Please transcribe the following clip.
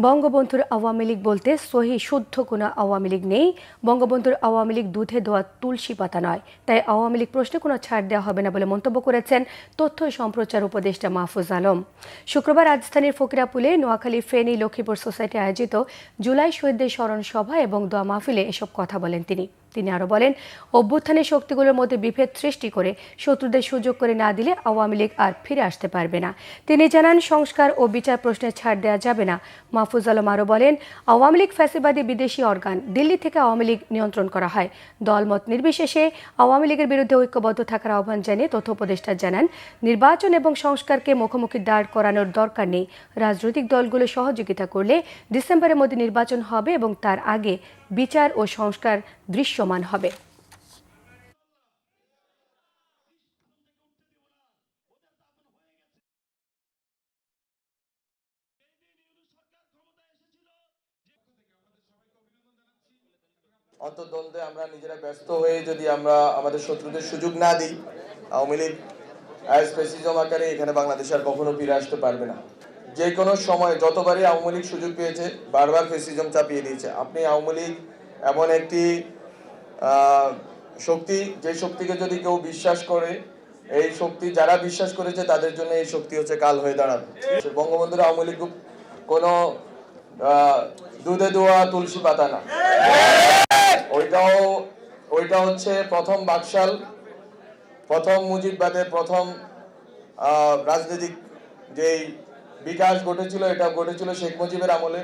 বঙ্গবন্ধুর আওয়ামী লীগ বলতে সহি শুদ্ধ কোনো আওয়ামী লীগ নেই। বঙ্গবন্ধুর আওয়ামী লীগ দুধে দোয়া তুলসী পাতা নয়, তাই আওয়ামী লীগ প্রশ্নে কোনো ছাড় দেওয়া হবে না বলে মন্তব্য করেছেন তথ্য সম্প্রচার উপদেষ্টা মাহফুজ আলম। শুক্রবার রাজধানীর ফকিরাপুলে নোয়াখালী ফেনী লক্ষ্মীপুর সোসাইটি আয়োজিত জুলাই শহীদদের স্মরণ সভা এবং দোয়া মাহফিলে এসব কথা বলেন তিনি আরও বলেন, অভ্যুত্থানের শক্তিগুলোর মধ্যে বিভেদ সৃষ্টি করে শত্রুদের সুযোগ করে না দিলে আওয়ামী লীগ আর ফিরে আসতে পারবে না। তিনি জানান, সংস্কার ও বিচার প্রশ্নে ছাড় দেওয়া যাবে না। মাহফুজ আলম আরও বলেন, আওয়ামী লীগ ফ্যাসিবাদী বিদেশি অর্গান, দিল্লি থেকে আওয়ামী লীগ নিয়ন্ত্রণ করা হয়। দলমত নির্বিশেষে আওয়ামী লীগের বিরুদ্ধে ঐক্যবদ্ধ থাকার আহ্বান জানিয়ে তথ্য উপদেষ্টা জানান, নির্বাচন এবং সংস্কারকে মুখোমুখি দাঁড় করানোর দরকার নেই। রাজনৈতিক দলগুলো সহযোগিতা করলে ডিসেম্বরের মধ্যে নির্বাচন হবে এবং তার আগে বিচার ও সংস্কার দৃশ্যমান হবে। অন্তর্দ্বন্দ্বে আমরা নিজেরা ব্যস্ত হয়ে যদি আমরা আমাদের শত্রুদের সুযোগ না দিই, আওয়ামী লীগ অ্যাজ ফ্যাসিজম আকারে এখানে বাংলাদেশ আর কখনো ফিরে আসতে পারবে না। যে কোনো সময় যতবারই আওয়ামী লীগ সুযোগ পেয়েছে বারবার ফ্যাসিজম চাপিয়ে দিয়েছে। আপনি আওয়ামী লীগ এমন একটি শক্তি, যে শক্তিকে যদি কেউ বিশ্বাস করে, এই শক্তি যারা বিশ্বাস করেছে তাদের জন্য এই শক্তি হচ্ছে কাল হয়ে দাঁড়াবে। বঙ্গবন্ধুর আওয়ামী লীগ কোনো দুধে দোয়া তুলসী পাতা না। ওইটা হচ্ছে প্রথম বাকশাল, প্রথম মুজিববাদের প্রথম রাজনৈতিক যেই বিকাশ ঘটেছিল, এটা ঘটেছিল শেখ মুজিবের আমলে।